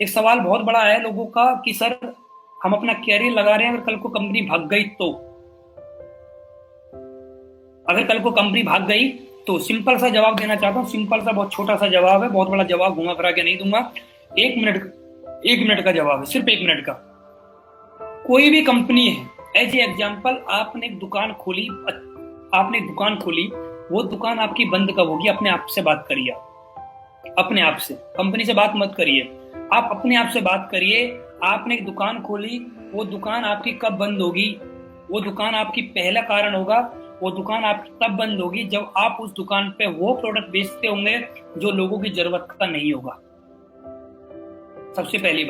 एक सवाल बहुत बड़ा है लोगों का कि सर हम अपना कैरियर लगा रहे हैं, अगर कल को कंपनी भाग गई तो, अगर कल को कंपनी भाग गई तो सिंपल सा जवाब देना चाहता हूं। सिंपल सा, बहुत छोटा सा जवाब है, बहुत बड़ा जवाब घुमा फिरा के नहीं दूंगा। 1 मिनट का जवाब है, सिर्फ 1 मिनट का। कोई भी कंपनी है, एज ए एग्जाम्पल आपने एक दुकान खोली, वो दुकान आपकी बंद कब होगी? अपने आप से बात करिए, अपने आप से, कंपनी से बात मत करिए, आप अपने आप से बात करिए। आपने एक दुकान खोली, वो दुकान आपकी कब बंद होगी? वो दुकान आपकी पहला कारण होगा, वो दुकान आपकी तब बंद होगी जब आप उस दुकान पे वो प्रोडक्ट बेचते होंगे जो लोगों की जरूरत का नहीं होगा। सबसे पहली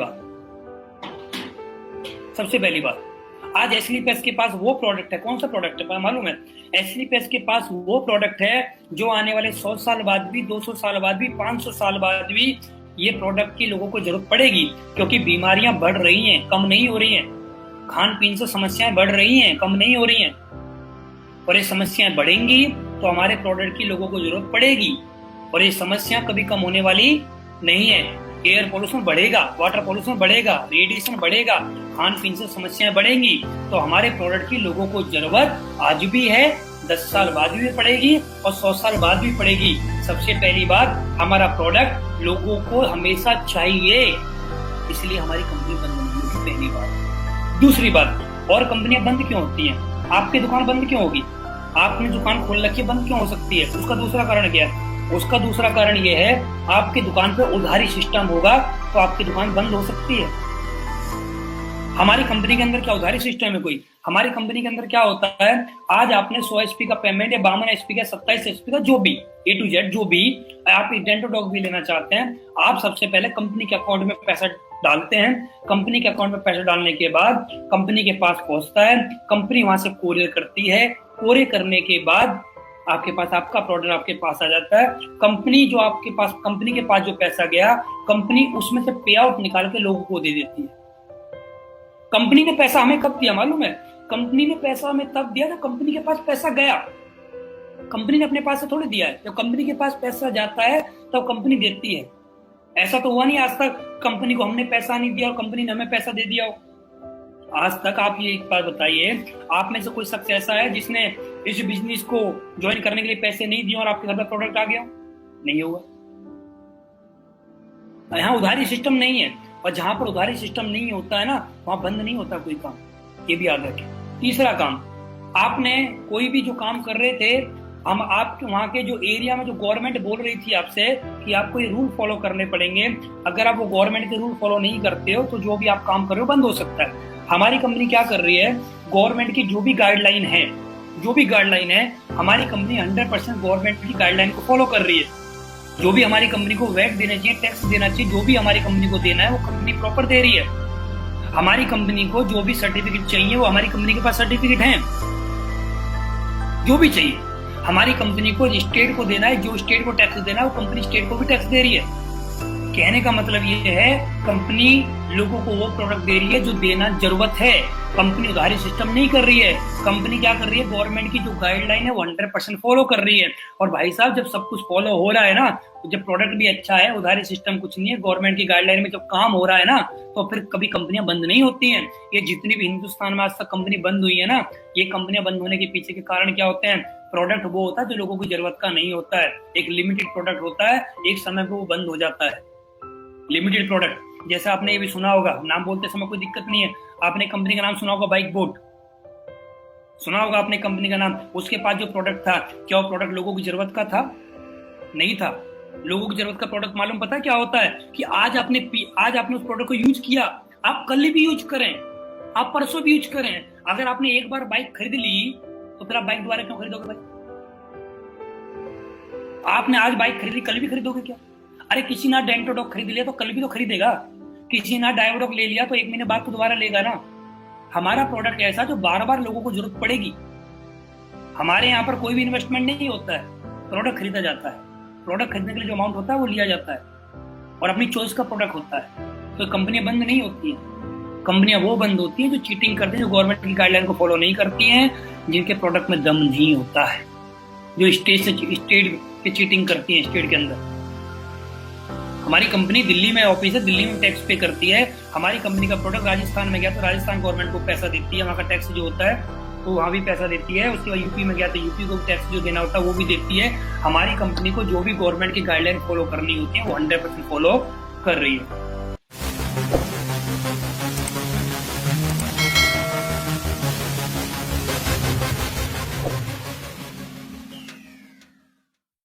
बात, आज एस्लीपेस के पास वो प्रोडक्ट है, कौन सा प्रोडक्ट है मालूम है? एस्लीपेस के पास वो प्रोडक्ट है जो आने वाले 100 साल बाद भी, 200 साल बाद भी, 500 साल बाद भी ये प्रोडक्ट की लोगों को जरूरत पड़ेगी, क्योंकि बीमारियां बढ़ रही हैं, कम नहीं हो रही हैं। खान पीन से समस्याएं बढ़ रही हैं, कम नहीं हो रही हैं। और ये समस्याएं बढ़ेंगी तो हमारे प्रोडक्ट की लोगों को जरूरत पड़ेगी, और ये समस्या कभी कम होने वाली नहीं है। एयर पोल्यूशन बढ़ेगा, वाटर पोल्यूशन बढ़ेगा, रेडिएशन बढ़ेगा, खान पीन से समस्याएं बढ़ेंगी, तो हमारे प्रोडक्ट की लोगों को जरूरत आज भी है, 10 साल बाद भी पड़ेगी और 100 साल बाद भी पड़ेगी। सबसे पहली बात, हमारा प्रोडक्ट लोगों को हमेशा चाहिए, इसलिए हमारी कंपनी बंद नहीं होगी, पहली बात। दूसरी बात, और कंपनियां बंद क्यों होती हैं? आपकी दुकान बंद क्यों होगी? आपने दुकान खोल रखी है, बंद क्यों हो सकती है? उसका दूसरा कारण क्या है? उसका दूसरा कारण यह है, आपकी दुकान पे उधारी सिस्टम होगा तो आपकी दुकान बंद हो सकती है। हमारी कंपनी के अंदर क्या उधारी सिस्टम है कोई? हमारी कंपनी के अंदर क्या होता है, आज आपने 100 एचपी का पेमेंट या 52 एचपी का, 27 एचपी का, जो भी A to Z, जो भी आप डेंटोडॉग भी लेना चाहते हैं, आप सबसे पहले कंपनी के अकाउंट में पैसा डालते हैं। कंपनी के अकाउंट में पैसा डालने के बाद कंपनी के पास पहुंचता है, कंपनी वहां से कोरियर करती है, कोरियर करने के बाद आपके पास आपका प्रोडक्ट आपके पास आ जाता है। कंपनी के पास जो पैसा गया, कंपनी उसमें से पे आउट निकाल के लोगों को दे देती है। कंपनी ने पैसा हमें कब दिया मालूम है? कंपनी ने पैसा हमें तब दिया जब कंपनी के पास पैसा गया। कंपनी ने अपने पास से थोड़ी दिया है, जब कंपनी के पास पैसा जाता है तब कंपनी देती है। ऐसा तो हुआ नहीं आज तक कंपनी को हमने पैसा नहीं दिया और कंपनी ने हमें पैसा दे दिया हो। आज तक आप ये एक बात बताइए, आप में से कोई शख्स ऐसा है जिसने इस बिजनेस को ज्वाइन करने के लिए पैसे नहीं दिए और आपके घर पर प्रोडक्ट आ गया? नहीं होगा। यहाँ उधारी सिस्टम नहीं है, और जहां पर उधारी सिस्टम नहीं होता है ना, वहां बंद नहीं होता कोई काम, ये भी याद रखें। तीसरा काम, आपने कोई भी जो काम कर रहे थे, हम आपके वहां के जो एरिया में जो गवर्नमेंट बोल रही थी आपसे कि आपको ये रूल फॉलो करने पड़ेंगे, अगर आप वो गवर्नमेंट के रूल फॉलो नहीं करते हो तो जो भी आप काम कर रहे हो बंद हो सकता है। हमारी कंपनी क्या कर रही है, गवर्नमेंट की जो भी गाइडलाइन है, हमारी कंपनी 100% गवर्नमेंट की गाइडलाइन को फॉलो कर रही है। जो भी हमारी कंपनी को वैट देना चाहिए, टैक्स देना चाहिए, जो भी हमारी कंपनी को देना है वो कंपनी प्रॉपर दे रही है। हमारी कंपनी को जो भी सर्टिफिकेट चाहिए वो हमारी कंपनी के पास सर्टिफिकेट हैं, जो भी चाहिए। हमारी कंपनी को स्टेट को देना है, जो स्टेट को टैक्स देना है वो कंपनी स्टेट को भी टैक्स दे रही है। कहने का मतलब ये है, कंपनी लोगों को वो प्रोडक्ट दे रही है जो देना जरूरत है। कंपनी उधारी सिस्टम नहीं कर रही है। कंपनी क्या कर रही है, गवर्नमेंट की जो गाइडलाइन है वो 100% फॉलो कर रही है। और भाई साहब, जब सब कुछ फॉलो हो रहा है ना, जब प्रोडक्ट भी अच्छा है, उधारी सिस्टम कुछ नहीं है, गवर्नमेंट की गाइडलाइन में जब काम हो रहा है ना, तो फिर कभी कंपनियां बंद नहीं होती हैं। ये जितनी भी हिंदुस्तान में आज तक कंपनी बंद हुई है ना, ये कंपनियां बंद होने के पीछे के कारण क्या होते हैं? प्रोडक्ट वो होता है जो लोगों की जरूरत का नहीं होता है, एक लिमिटेड प्रोडक्ट होता है, एक समय पे वो बंद हो जाता है। लिमिटेड प्रोडक्ट, जैसा आपने ये भी सुना होगा, नाम बोलते समय कोई दिक्कत नहीं है, आपने कंपनी का नाम सुना होगा, बाइक बोट सुना होगा आपने कंपनी का नाम। उसके पास जो प्रोडक्ट था, क्या वो प्रोडक्ट लोगों की जरूरत का था? नहीं था। लोगों की जरूरत का प्रोडक्ट मालूम पता क्या होता है कि आज आपने उस प्रोडक्ट को यूज किया, आप कल भी यूज करें, आप परसों भी यूज करें। अगर आपने एक बार बाइक खरीद ली तो फिर आप बाइक दोबारा क्यों खरीदोगे भाई? आपने आज बाइक खरीदी, कल भी खरीदोगे क्या? अरे किसी ना डेंटोडॉग खरीद लिया तो कल भी तो खरीदेगा, किसी ना डायोडॉग ले लिया तो 1 महीने बाद तो दोबारा लेगा ना। हमारा प्रोडक्ट ऐसा जो बार बार लोगों को जरूरत पड़ेगी। हमारे यहाँ पर कोई भी इन्वेस्टमेंट नहीं होता है, प्रोडक्ट खरीदा जाता है। प्रोडक्ट खरीदने के लिए जो अमाउंट होता है वो लिया जाता है, और अपनी चॉइस का प्रोडक्ट होता है। तो कंपनियां बंद नहीं होती हैं। कंपनियां वो बंद होती हैं जो चीटिंग करती हैं, जो गवर्नमेंट की गाइडलाइन को फॉलो नहीं करती हैं, जिनके प्रोडक्ट में दम नहीं होता है, जो स्टेट पे चीटिंग करती हैं स्टेट के अंदर। हमारी कंपनी दिल्ली में ऑफिस है, दिल्ली में टैक्स पे करती है। हमारी कंपनी का प्रोडक्ट राजस्थान में गया तो राजस्थान गवर्नमेंट को पैसा देती है, वहाँ का टैक्स जो होता है तो वहाँ भी पैसा देती है। उसके बाद यूपी में गया तो यूपी को टैक्स जो देना होता है वो भी देती है। हमारी कंपनी को जो भी गवर्नमेंट की गाइडलाइन फॉलो करनी होती है वो 100% फॉलो कर रही है।